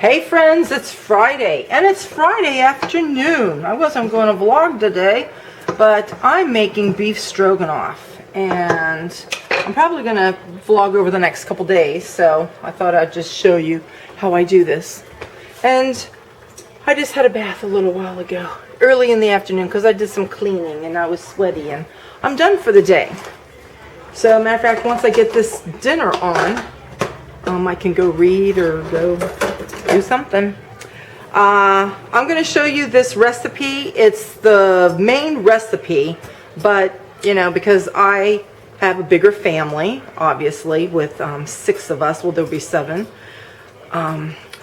Hey friends, it's Friday, and it's Friday afternoon. I wasn't going to vlog today, but I'm making beef stroganoff, and I'm probably going to vlog over the next couple days, so I thought I'd just show you how I do this. And I just had a bath a little while ago, early in the afternoon, because I did some cleaning, and I was sweaty, and I'm done for the day. So, matter of fact, once I get this dinner on, I can go read or go do something. I'm going to show you this recipe. It's the main recipe, but you know, because I have a bigger family, obviously, with 6 of us. Well, there'll be 7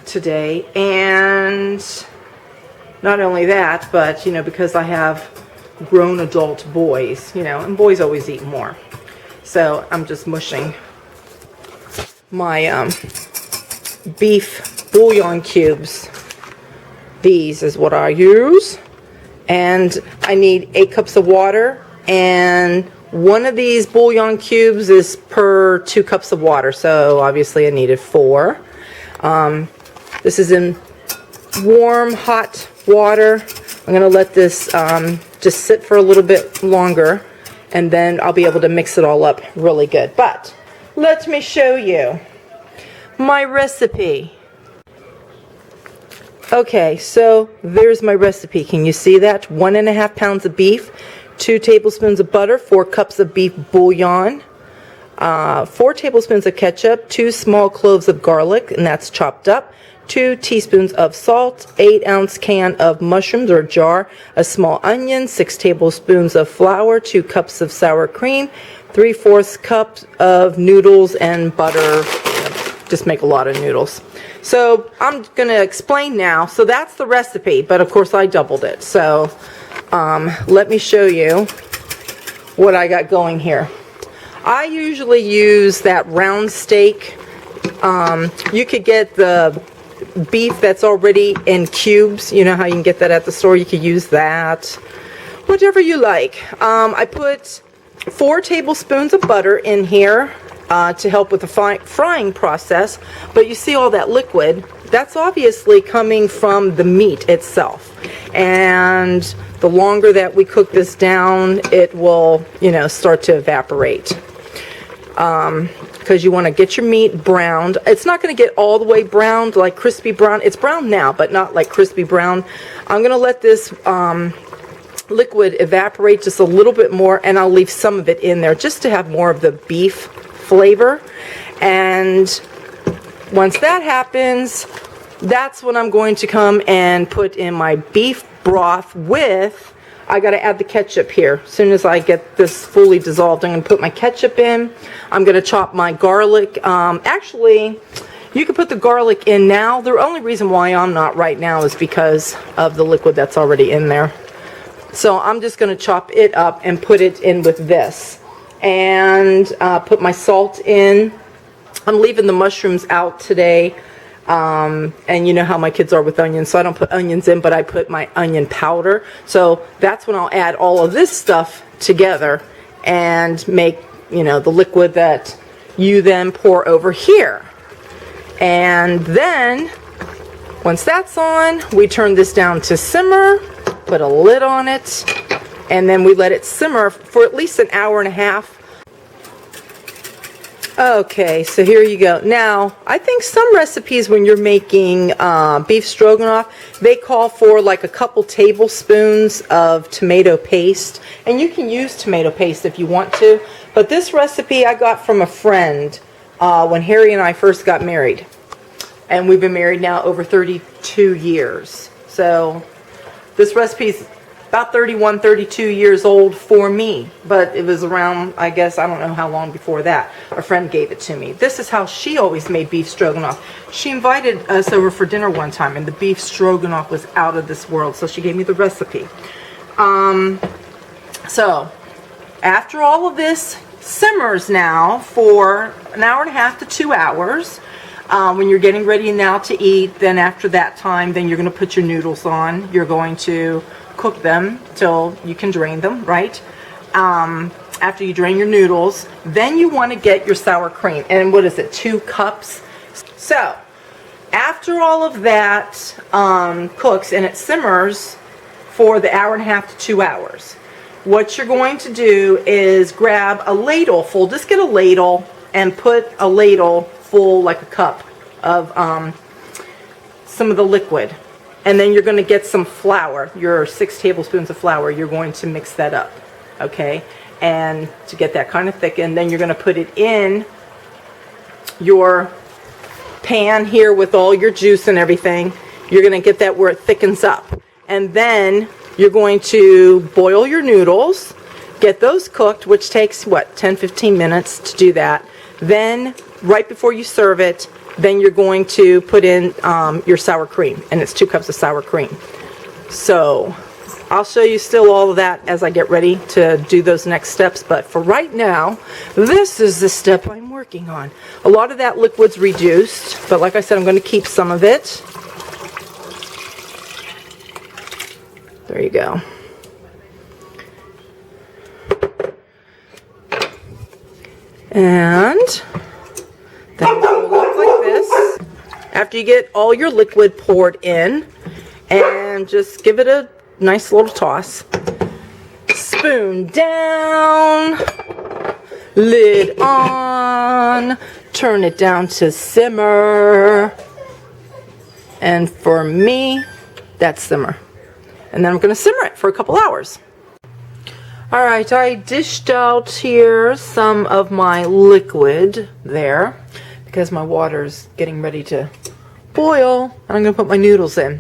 today, and not only that, but you know, because I have grown adult boys, you know, and boys always eat more. So I'm just mushing my beef bouillon cubes. These is what I use, and I need 8 cups of water, and one of these bouillon cubes is per 2 cups of water, so obviously I needed 4. This is in warm hot water. I'm gonna let this just sit for a little bit longer, and then I'll be able to mix it all up really good. But let me show you my recipe. Okay, so there's my recipe. Can you see that? 1.5 pounds of beef, 2 tablespoons of butter, 4 cups of beef bouillon, 4 tablespoons of ketchup, 2 small cloves of garlic, and that's chopped up, 2 teaspoons of salt, 8-ounce can of mushrooms or jar, a small onion, 6 tablespoons of flour, 2 cups of sour cream, 3/4 cup of noodles, and butter. Just make a lot of noodles. So I'm going to explain now. So that's the recipe, but of course I doubled it. So let me show you what I got going here. I usually use that round steak. You could get the beef that's already in cubes. You know how you can get that at the store. You could use that. Whatever you like. I put 4 tablespoons of butter in here to help with the frying process. But you see all that liquid? That's obviously coming from the meat itself. And the longer that we cook this down, it will, you know, start to evaporate. Because you want to get your meat browned. It's not going to get all the way browned, like crispy brown. It's brown now, but not like crispy brown. I'm going to let this liquid evaporate just a little bit more, and I'll leave some of it in there just to have more of the beef flavor. And once that happens, that's when I'm going to come and put in my beef broth with, I got to add the ketchup here. As soon as I get this fully dissolved, I'm going to put my ketchup in. I'm going to chop my garlic. Actually, you can put the garlic in now. The only reason why I'm not right now is because of the liquid that's already in there. So I'm just going to chop it up and put it in with this. And put my salt in. I'm leaving the mushrooms out today. And you know how my kids are with onions, so I don't put onions in, but I put my onion powder. So that's when I'll add all of this stuff together and make, you know, the liquid that you then pour over here. And then once that's on, we turn this down to simmer, put a lid on it, and then we let it simmer for at least an hour and a half. Okay, so here you go. Now, I think some recipes when you're making beef stroganoff, they call for like a couple tablespoons of tomato paste. And you can use tomato paste if you want to. But this recipe I got from a friend when Harry and I first got married. And we've been married now over 32 years. So this recipe is about 31, 32 years old for me, but it was around, I guess, I don't know how long before that. A friend gave it to me. This is how she always made beef stroganoff. She invited us over for dinner one time, and the beef stroganoff was out of this world, so she gave me the recipe. So, after all of this simmers now for an hour and a half to 2 hours, when you're getting ready now to eat, then after that time, then you're going to put your noodles on. You're going to cook them till you can drain them, right? After you drain your noodles, then you want to get your sour cream. And what is it, 2 cups? So After all of that cooks and it simmers for the hour and a half to 2 hours, what you're going to do is grab a ladle full, just get a ladle and put a ladle full, like a cup, of some of the liquid. And then you're going to get some flour, your 6 tablespoons of flour. You're going to mix that up, okay? And to get that kind of thick, and then you're going to put it in your pan here with all your juice and everything. You're going to get that where it thickens up. And then you're going to boil your noodles, get those cooked, which takes, what, 10-15 minutes to do that. Then, right before you serve it, then you're going to put in your sour cream, and it's 2 cups of sour cream. So I'll show you still all of that as I get ready to do those next steps, but for right now, this is the step I'm working on. A lot of that liquid's reduced, but like I said, I'm going to keep some of it. There you go. And that will look like this after you get all your liquid poured in, and just give it a nice little toss. Spoon down, lid on, turn it down to simmer, and for me, that's simmer. And then I'm going to simmer it for a couple hours. Alright, I dished out here some of my liquid there because my water's getting ready to boil, and I'm going to put my noodles in.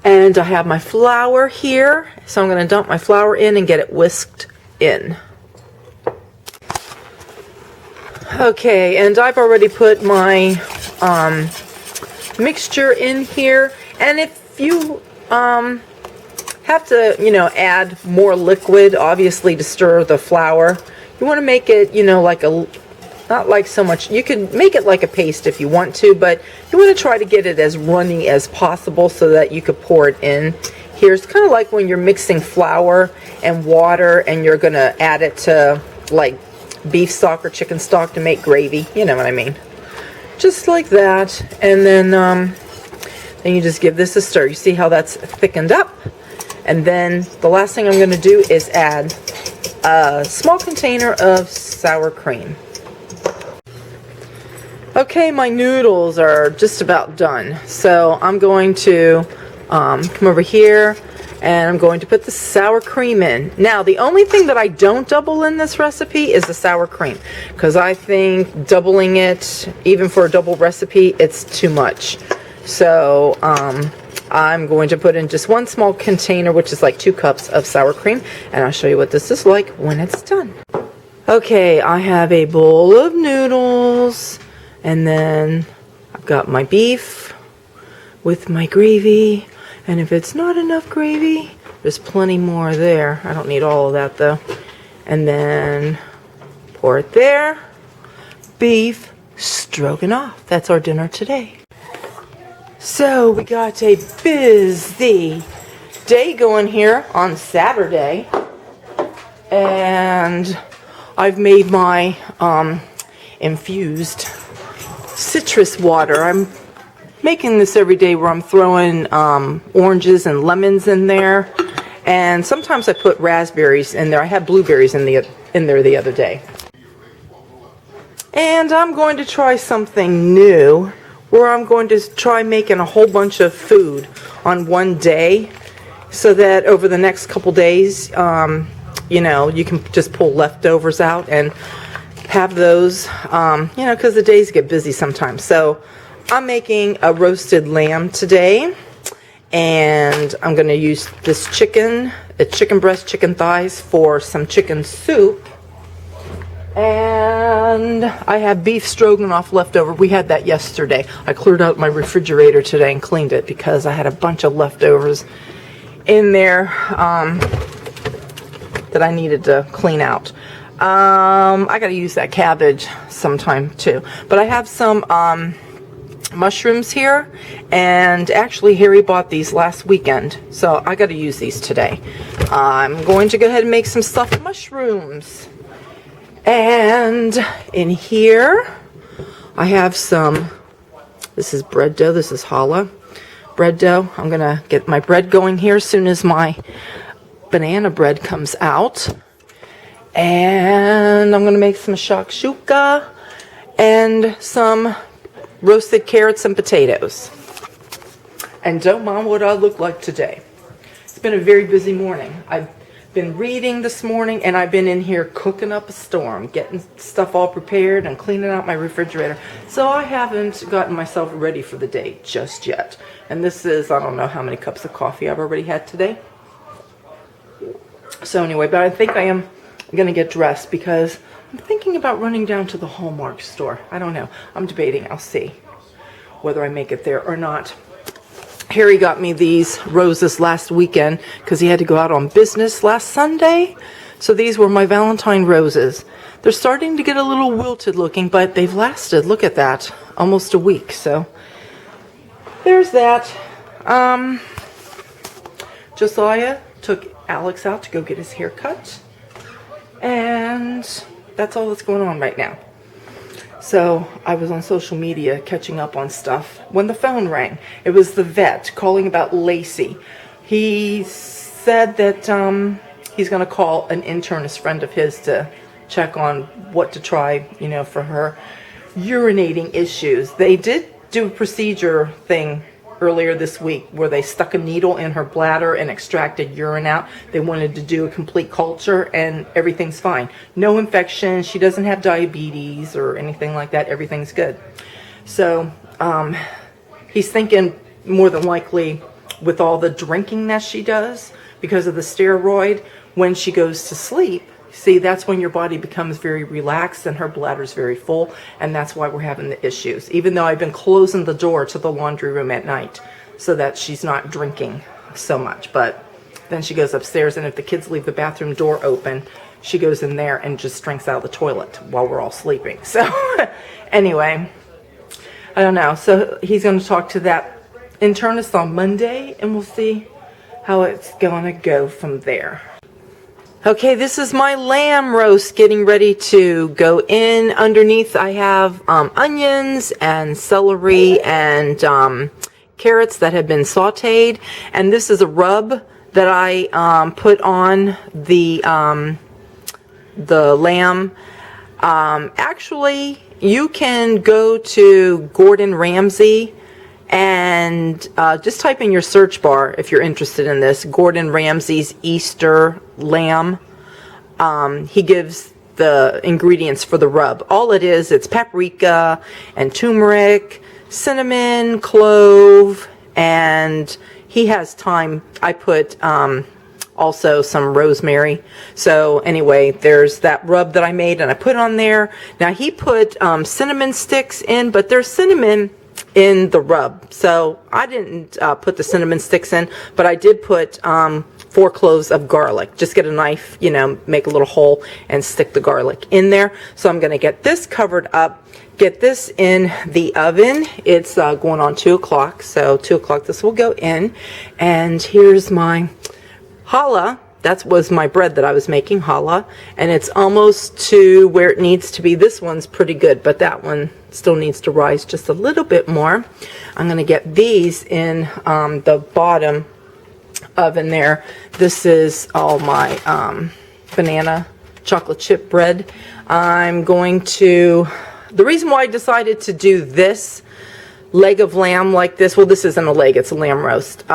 And I have my flour here, so I'm going to dump my flour in and get it whisked in. Okay, and I've already put my mixture in here, and if you have to, you know, add more liquid, obviously, to stir the flour, you want to make it, you know, like a, not like so much, you can make it like a paste if you want to, but you want to try to get it as runny as possible so that you could pour it in. Here, it's kind of like when you're mixing flour and water and you're going to add it to, like, beef stock or chicken stock to make gravy. You know what I mean. Just like that. And then you just give this a stir. You see how that's thickened up? And then the last thing I'm going to do is add a small container of sour cream. Okay, my noodles are just about done. So I'm going to come over here and I'm going to put the sour cream in. Now, the only thing that I don't double in this recipe is the sour cream, because I think doubling it, even for a double recipe, it's too much. So I'm going to put in just one small container, which is like 2 cups of sour cream, and I'll show you what this is like when it's done. Okay, I have a bowl of noodles, and then I've got my beef with my gravy, and if it's not enough gravy, there's plenty more there. I don't need all of that though. And then pour it there. Beef stroganoff. That's our dinner today. So we got a busy day going here on Saturday, and I've made my infused citrus water. I'm making this every day where I'm throwing oranges and lemons in there, and sometimes I put raspberries in there. I had blueberries in there the other day. And I'm going to try something new, where I'm going to try making a whole bunch of food on one day, so that over the next couple days, you know, you can just pull leftovers out and have those, you know, because the days get busy sometimes. So I'm making a roasted lamb today, and I'm going to use this chicken, chicken breast, chicken thighs for some chicken soup. And I have beef stroganoff left over. We had that yesterday. I cleared out my refrigerator today and cleaned it because I had a bunch of leftovers in there that I needed to clean out. I got to use that cabbage sometime too. But I have some mushrooms here, and actually Harry bought these last weekend, so I got to use these today. I'm going to go ahead and make some stuffed mushrooms. And in here I have some This is bread dough. This is challah bread dough. I'm going to get my bread going here as soon as my banana bread comes out. And I'm going to make some shakshuka and some roasted carrots and potatoes. And don't mind what I look like today. It's been a very busy morning. I've been reading this morning, and I've been in here cooking up a storm, getting stuff all prepared and cleaning out my refrigerator. So I haven't gotten myself ready for the day just yet. And this is, I don't know how many cups of coffee I've already had today. So anyway, but I think I am going to get dressed because I'm thinking about running down to the Hallmark store. I don't know. I'm debating. I'll see whether I make it there or not. Harry got me these roses last weekend because he had to go out on business last Sunday. So these were my Valentine roses. They're starting to get a little wilted looking, but they've lasted, look at that, almost a week. So there's that. Josiah took Alex out to go get his hair cut. And that's all that's going on right now. So I was on social media catching up on stuff when the phone rang. It was the vet calling about Lacy. He said that he's going to call an internist friend of his to check on what to try, you know, for her urinating issues. They did do a procedure thing earlier this week where they stuck a needle in her bladder and extracted urine out. They wanted to do a complete culture and everything's fine. No infection. She doesn't have diabetes or anything like that. Everything's good. So he's thinking more than likely with all the drinking that she does because of the steroid, when she goes to sleep, see, that's when your body becomes very relaxed and her bladder's very full, and that's why we're having the issues. Even though I've been closing the door to the laundry room at night so that she's not drinking so much. But then she goes upstairs, and if the kids leave the bathroom door open, she goes in there and just drinks out of the toilet while we're all sleeping. So anyway, I don't know. So he's going to talk to that internist on Monday, and we'll see how it's going to go from there. Okay, this is my lamb roast getting ready to go in. Underneath I have onions and celery and carrots that have been sauteed. And this is a rub that I put on the lamb. Actually, you can go to Gordon Ramsay and just type in your search bar if you're interested in this, Gordon Ramsay's Easter lamb. He gives the ingredients for the rub. All it is, it's paprika and turmeric, cinnamon, clove, and he has thyme. I put also some rosemary. So anyway, there's that rub that I made and I put on there. Now he put cinnamon sticks in, but there's cinnamon in the rub, so I didn't put the cinnamon sticks in, but I did put 4 cloves of garlic. Just get a knife, you know, make a little hole and stick the garlic in there. So I'm going to get this covered up, get this in the oven. It's going on 2 o'clock, so 2 o'clock this will go in. And here's my challah. That was my bread that I was making, challah, and it's almost to where it needs to be. This one's pretty good, but that one still needs to rise just a little bit more. I'm going to get these in the bottom oven there. This is all my banana chocolate chip bread. I'm going to, the reason why I decided to do this leg of lamb like this, well, this isn't a leg, it's a lamb roast,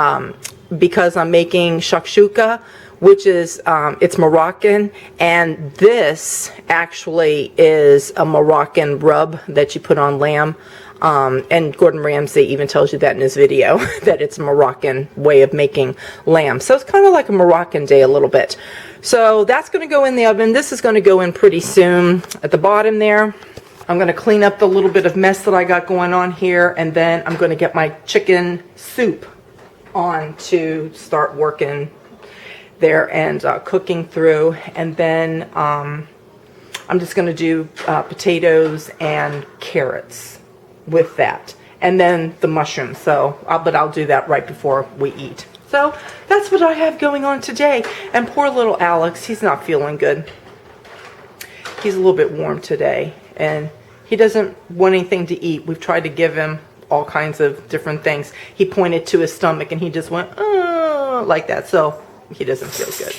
because I'm making shakshuka, which is, it's Moroccan, and this actually is a Moroccan rub that you put on lamb, and Gordon Ramsay even tells you that in his video, that it's a Moroccan way of making lamb. So it's kind of like a Moroccan day a little bit. So that's going to go in the oven. This is going to go in pretty soon. At the bottom there, I'm going to clean up the little bit of mess that I got going on here, and then I'm going to get my chicken soup on to start working there and cooking through, and then I'm just going to do potatoes and carrots with that, and then the mushrooms. So but I'll do that right before we eat. So that's what I have going on today. And poor little Alex, he's not feeling good. He's a little bit warm today, and he doesn't want anything to eat. We've tried to give him all kinds of different things. He pointed to his stomach and he just went, like that. So he doesn't feel good.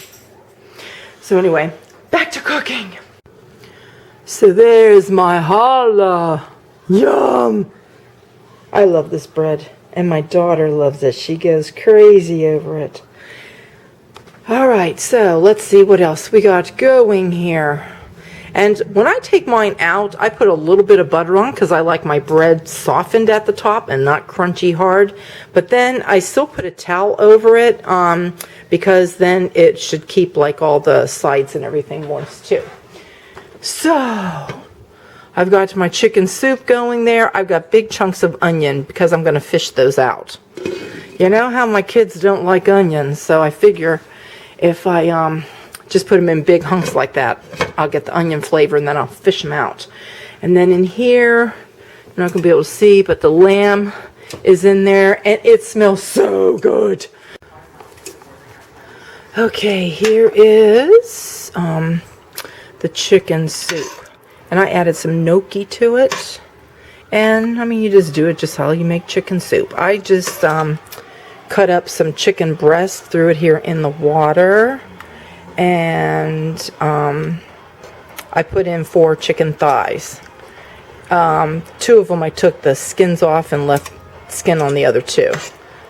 So anyway, back to cooking. So there's my challah. Yum! I love this bread. And my daughter loves it. She goes crazy over it. Alright, so let's see what else we got going here. And when I take mine out, I put a little bit of butter on because I like my bread softened at the top and not crunchy hard. But then I still put a towel over it because then it should keep like all the sides and everything moist too. So, I've got my chicken soup going there. I've got big chunks of onion because I'm going to fish those out. You know how my kids don't like onions, so I figure if I just put them in big hunks like that, I'll get the onion flavor and then I'll fish them out. And then in here, you're not going to be able to see, but the lamb is in there and it smells so good. Okay, here is the chicken soup. And I added some gnocchi to it. And, I mean, you just do it just how you make chicken soup. I just cut up some chicken breast, threw it here in the water. And I put in 4 chicken thighs. 2 of them I took the skins off and left skin on the other 2.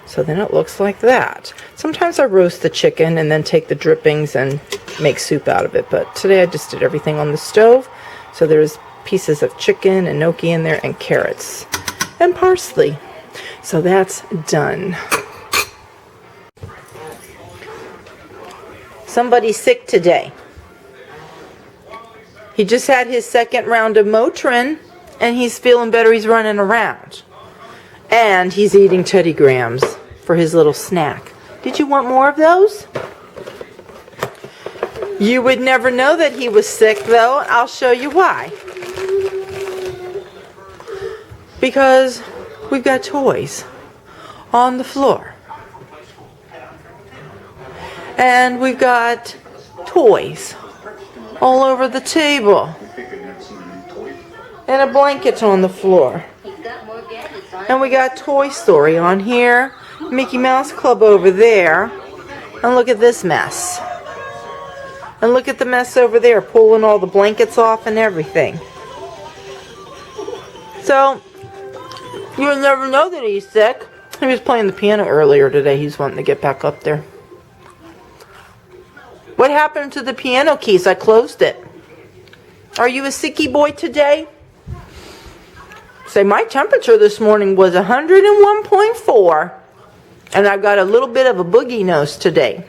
So then it looks like that. Sometimes I roast the chicken and then take the drippings and make soup out of it. But today I just did everything on the stove. So there's pieces of chicken and gnocchi in there and carrots and parsley. So that's done. Somebody's sick today. He just had his 2nd round of Motrin and he's feeling better. He's running around. And he's eating Teddy Grahams for his little snack. Did you want more of those? You would never know that he was sick, though. I'll show you why. Because we've got toys on the floor. And we've got toys all over the table. And a blanket on the floor. And we got Toy Story on here. Mickey Mouse Club over there. And look at this mess. And look at the mess over there, pulling all the blankets off and everything. So, you'll never know that he's sick. He was playing the piano earlier today. He's wanting to get back up there. What happened to the piano keys? I closed it. Are you a sicky boy today? Say, my temperature this morning was 101.4. And I've got a little bit of a boogie nose today.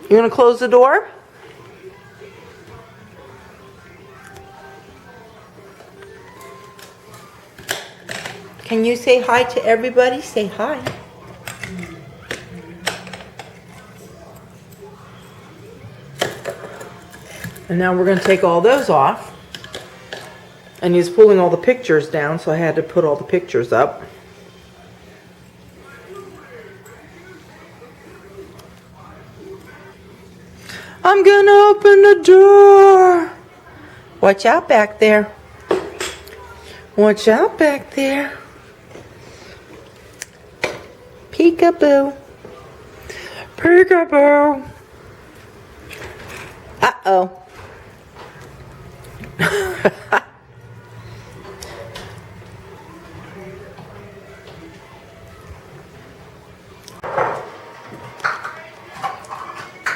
You going to close the door? Can you say hi to everybody? Say hi. And now we're going to take all those off. And he's pulling all the pictures down, so I had to put all the pictures up. I'm going to open the door. Watch out back there. Watch out back there. Peekaboo. Peekaboo. Uh-oh.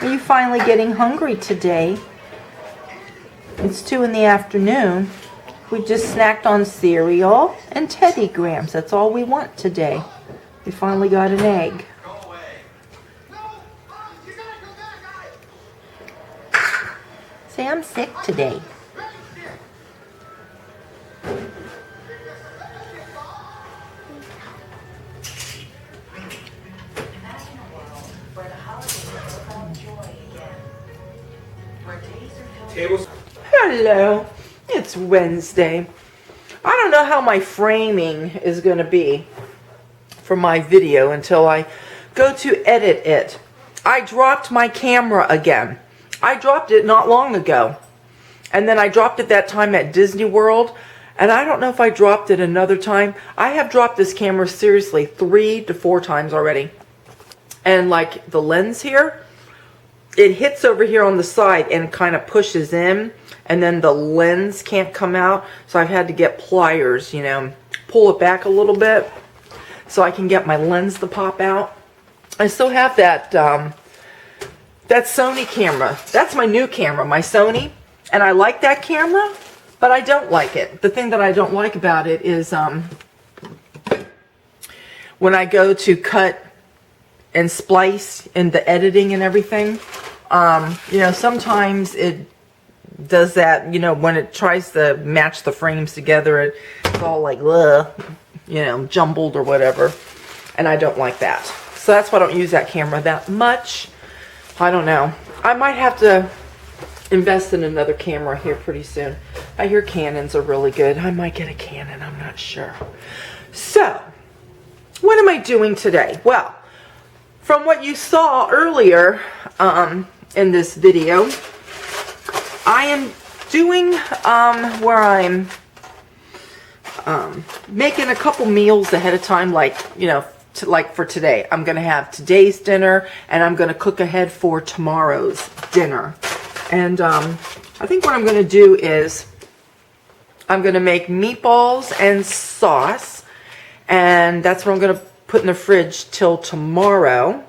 Are you finally getting hungry today? It's 2 in the afternoon. We just snacked on cereal and Teddy Grahams. That's all we want today. We finally got an egg. Say, I'm sick today. Hello, it's Wednesday. I don't know how my framing is going to be for my video until I go to edit it. I dropped my camera again. I dropped it not long ago. And then I dropped it that time at Disney World. And I don't know if I dropped it another time. I have dropped this camera seriously 3 to 4 times already. And like the lens here, it hits over here on the side and kind of pushes in, and then the lens can't come out. So I've had to get pliers, you know, pull it back a little bit so I can get my lens to pop out. I still have that that Sony camera. That's my new camera, my Sony, and I like that camera, but I don't like it. The thing that I don't like about it is when I go to cut and splice in the editing and everything, you know, sometimes it does that, you know, when it tries to match the frames together, it's all like, ugh, you know, jumbled or whatever, and I don't like that. So that's why I don't use that camera that much. I don't know. I might have to invest in another camera here pretty soon. I hear Canons are really good. I might get a Canon, I'm not sure. So, what am I doing today? Well, from what you saw earlier in this video, I am doing where I'm making a couple meals ahead of time, like, you know, like for today. I'm going to have today's dinner, and I'm going to cook ahead for tomorrow's dinner. And I think what I'm going to do is I'm going to make meatballs and sauce, and that's what I'm going to put in the fridge till tomorrow.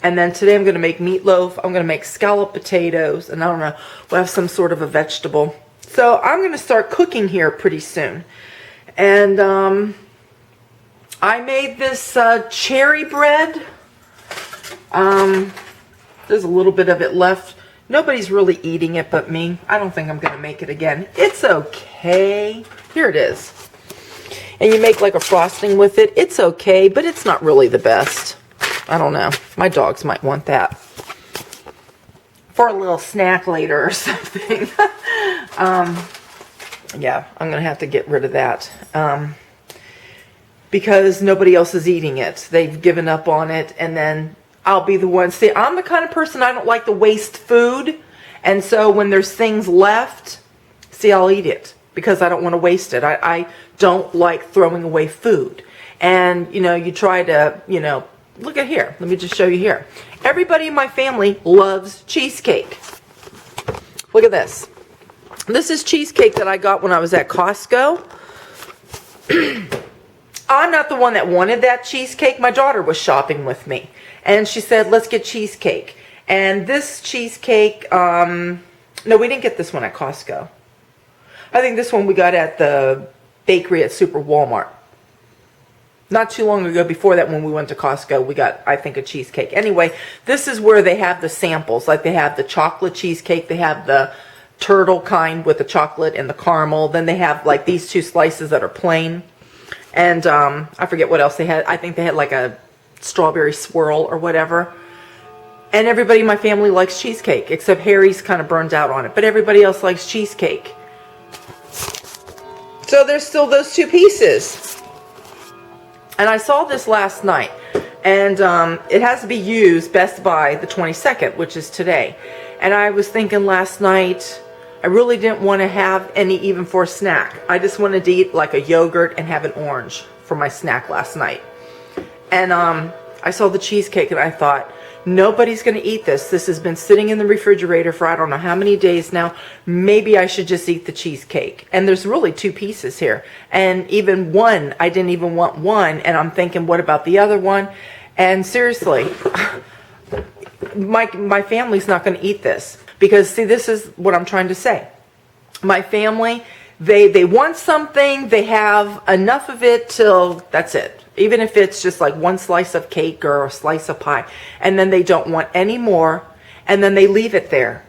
And then today I'm going to make meatloaf. I'm going to make scalloped potatoes, and I don't know, we'll have some sort of a vegetable. So I'm going to start cooking here pretty soon. And I made this cherry bread. There's a little bit of it left. Nobody's really eating it but me. I don't think I'm going to make it again. It's okay. Here it is. And you make like a frosting with it. It's okay, but it's not really the best. I don't know. My dogs might want that for a little snack later or something. Yeah, I'm going to have to get rid of that. Because nobody else is eating it. They've given up on it, and then I'll be the one. See, I'm the kind of person, I don't like to waste food, and so when there's things left, see, I'll eat it because I don't want to waste it. I don't like throwing away food. And, you know, you try to, you know, look at here. Let me just show you here. Everybody in my family loves cheesecake. Look at this. This is cheesecake that I got when I was at Costco. I'm not the one that wanted that cheesecake. My daughter was shopping with me, and she said, let's get cheesecake. And this cheesecake, no, we didn't get this one at Costco. I think this one we got at the bakery at Super Walmart. Not too long ago, before that, when we went to Costco, we got, I think, a cheesecake. Anyway, this is where they have the samples. Like, they have the chocolate cheesecake, they have the turtle kind with the chocolate and the caramel. Then they have, like, these 2 slices that are plain. And I forget what else they had. I think they had like a strawberry swirl or whatever. And everybody in my family likes cheesecake, except Harry's kind of burned out on it. But everybody else likes cheesecake. So there's still those 2 pieces. And I saw this last night. And it has to be used Best by the 22nd, which is today. And I was thinking last night, I really didn't want to have any even for a snack. I just wanted to eat like a yogurt and have an orange for my snack last night. And I saw the cheesecake and I thought, nobody's going to eat this. This has been sitting in the refrigerator for I don't know how many days now. Maybe I should just eat the cheesecake. And there's really 2 pieces here. And even one, I didn't even want one. And I'm thinking, what about the other one? And seriously, my family's not going to eat this. Because, see, this is what I'm trying to say. My family, they want something, they have enough of it till that's it. Even if it's just like 1 slice of cake or a slice of pie. And then they don't want any more. And then they leave it there.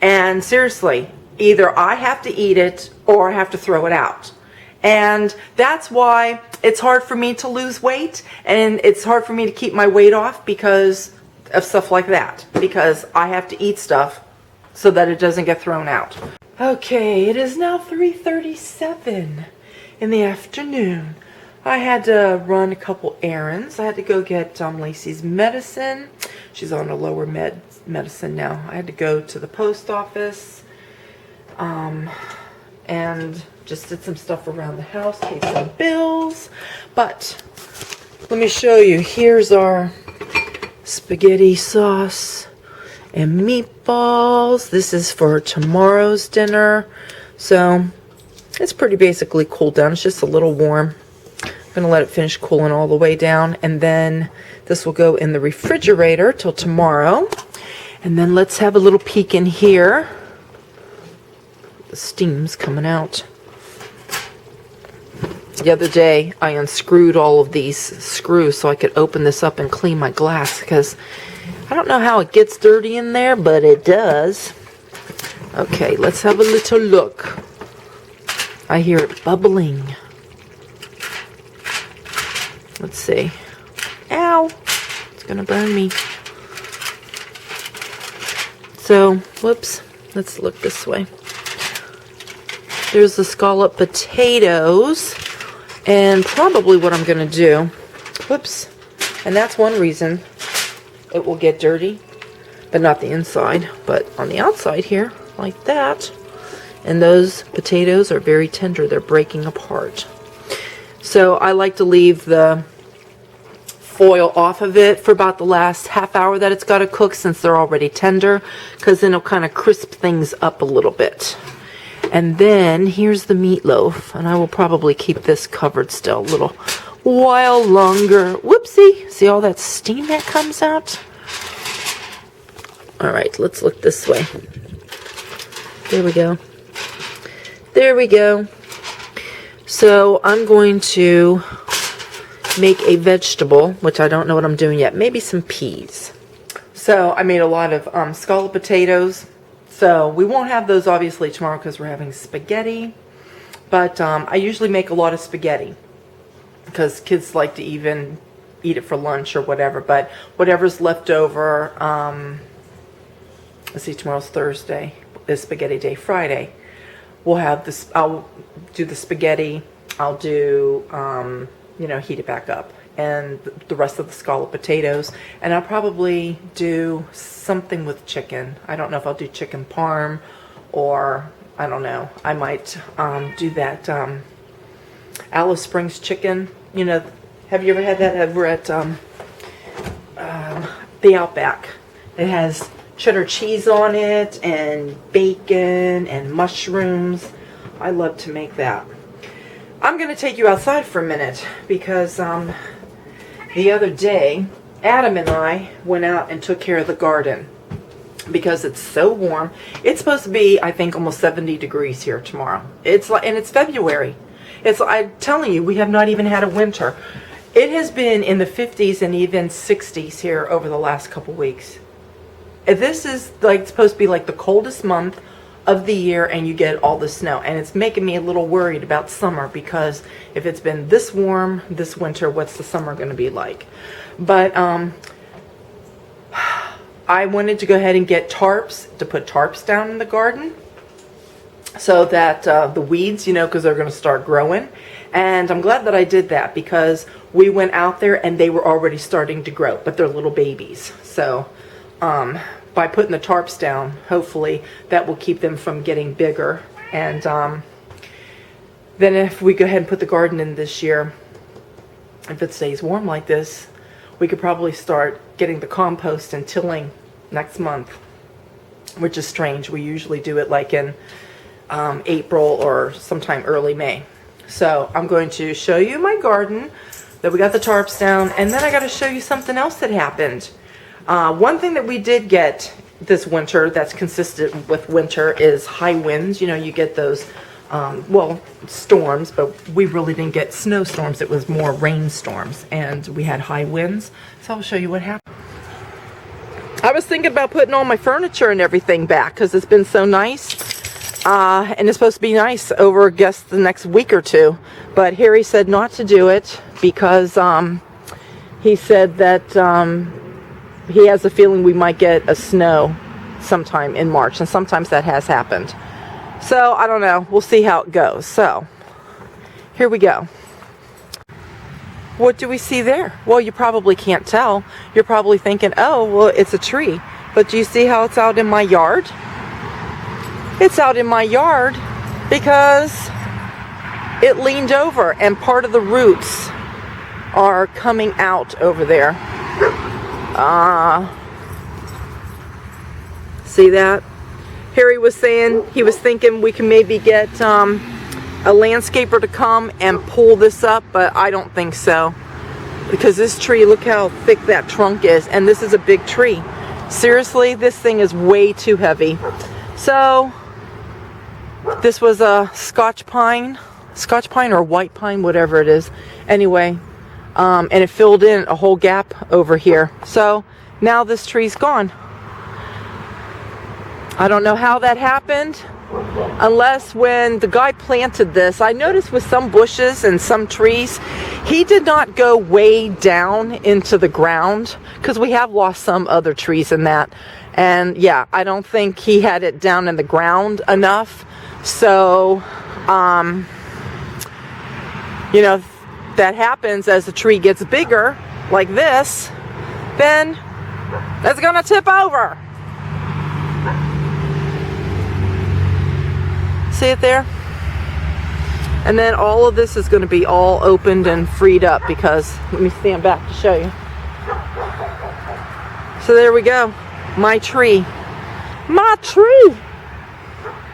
And seriously, either I have to eat it or I have to throw it out. And that's why it's hard for me to lose weight. And it's hard for me to keep my weight off because of stuff like that. Because I have to eat stuff so that it doesn't get thrown out. Okay, it is now 3:37 in the afternoon. I had to run a couple errands. I had to go get Lacy's medicine. She's on a lower medicine now. I had to go to the post office. and just did some stuff around the house, paid some bills. But let me show you. Here's our spaghetti sauce and meatballs. This is for tomorrow's dinner. So it's pretty basically cooled down. It's just a little warm. I'm going to let it finish cooling all the way down. And then this will go in the refrigerator till tomorrow. And then let's have a little peek in here. The steam's coming out. The other day, I unscrewed all of these screws so I could open this up and clean my glass, because I don't know how it gets dirty in there, but it does. Okay, let's have a little look. I hear it bubbling. Let's see. Ow! It's gonna burn me. So, whoops. Let's look this way. There's the scalloped potatoes. And probably what I'm going to do, whoops, and that's one reason it will get dirty, but not the inside, but on the outside here, like that. And those potatoes are very tender. They're breaking apart. So I like to leave the foil off of it for about the last half hour that it's got to cook, since they're already tender, because then it'll kind of crisp things up a little bit. And then here's the meatloaf, and I will probably keep this covered still a little while longer. Whoopsie! See all that steam that comes out? Alright, let's look this way. There we go. There we go. So I'm going to make a vegetable, which I don't know what I'm doing yet. Maybe some peas. So I made a lot of scalloped potatoes. So we won't have those obviously tomorrow because we're having spaghetti. But I usually make a lot of spaghetti because kids like to even eat it for lunch or whatever. But whatever's left over, let's see, tomorrow's Thursday, is spaghetti day. Friday, we'll have this. I'll do the spaghetti. I'll do, you know, heat it back up. And the rest of the scalloped potatoes, and I'll probably do something with chicken. I don't know if I'll do chicken parm, or I don't know. I might do that Alice Springs chicken. You know, have you ever had that over at the Outback? It has cheddar cheese on it, and bacon, and mushrooms. I love to make that. I'm going to take you outside for a minute because the other day, Adam and I went out and took care of the garden because it's so warm. It's supposed to be, I think, almost 70 degrees here tomorrow. It's like, and it's February. I'm telling you, we have not even had a winter. It has been in the 50s and even 60s here over the last couple weeks. This is like supposed to be like the coldest month of the year, and you get all the snow, and it's making me a little worried about summer, because if it's been this warm this winter, what's the summer going to be like? But I wanted to go ahead and get tarps to put tarps down in the garden so that the weeds, you know, because they're going to start growing. And I'm glad that I did that, because we went out there and they were already starting to grow, but they're little babies. So by putting the tarps down, hopefully that will keep them from getting bigger. And then if we go ahead and put the garden in this year, if it stays warm like this, we could probably start getting the compost and tilling next month, which is strange. We usually do it like in April or sometime early May. So I'm going to show you my garden that we got the tarps down, and then I got to show you something else that happened. One thing that we did get this winter that's consistent with winter is high winds. You know, you get those, well, storms, but we really didn't get snowstorms. It was more rainstorms, and we had high winds. So I'll show you what happened. I was thinking about putting all my furniture and everything back because it's been so nice. And it's supposed to be nice over, I guess, the next week or two. But Harry said not to do it because he said that he has a feeling we might get a snow sometime in March, and sometimes that has happened. So I don't know. We'll see how it goes. So here we go. What do we see there? Well, you probably can't tell. You're probably thinking, oh, well, it's a tree. But do you see how it's out in my yard? It's out in my yard, because it leaned over and part of the roots are coming out over there. See that? Harry was saying he was thinking we can maybe get a landscaper to come and pull this up, but I don't think so, because this tree, look how thick that trunk is, and this is a big tree. Seriously, this thing is way too heavy. So this was a Scotch pine or white pine, whatever it is. Anyway, and it filled in a whole gap over here. So now this tree's gone. I don't know how that happened, unless when the guy planted this, I noticed with some bushes and some trees, he did not go way down into the ground, because we have lost some other trees in that. And yeah, I don't think he had it down in the ground enough. So, you know, that happens as the tree gets bigger, like this, then it's gonna tip over. See it there? And then all of this is going to be all opened and freed up, because, let me stand back to show you. So there we go. My tree. My tree!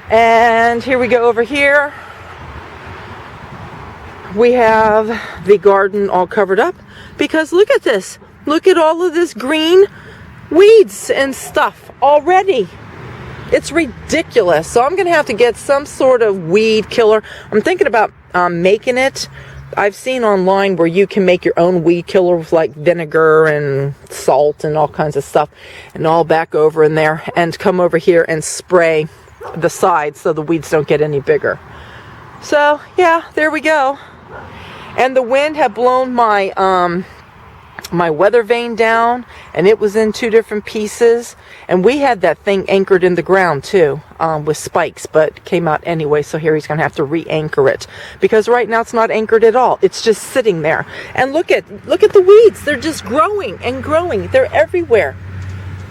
And here we go over here. We have the garden all covered up, because look at this. Look at all of this green weeds and stuff already. It's ridiculous. So I'm going to have to get some sort of weed killer. I'm thinking about making it. I've seen online where you can make your own weed killer with like vinegar and salt and all kinds of stuff, and all back over in there, and come over here and spray the sides so the weeds don't get any bigger. So yeah, there we go. And the wind had blown my my weather vane down, and it was in 2 different pieces, and we had that thing anchored in the ground too, with spikes, but came out anyway. So Harry's gonna have to re-anchor it, because right now it's not anchored at all. It's just sitting there. And look at the weeds. They're just growing and growing. They're everywhere.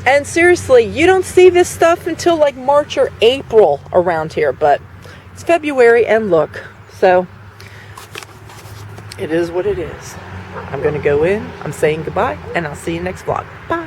And seriously, you don't see this stuff until like March or April around here, but it's February, and look. So it is what it is. I'm going to go in, I'm saying goodbye, and I'll see you next vlog. Bye.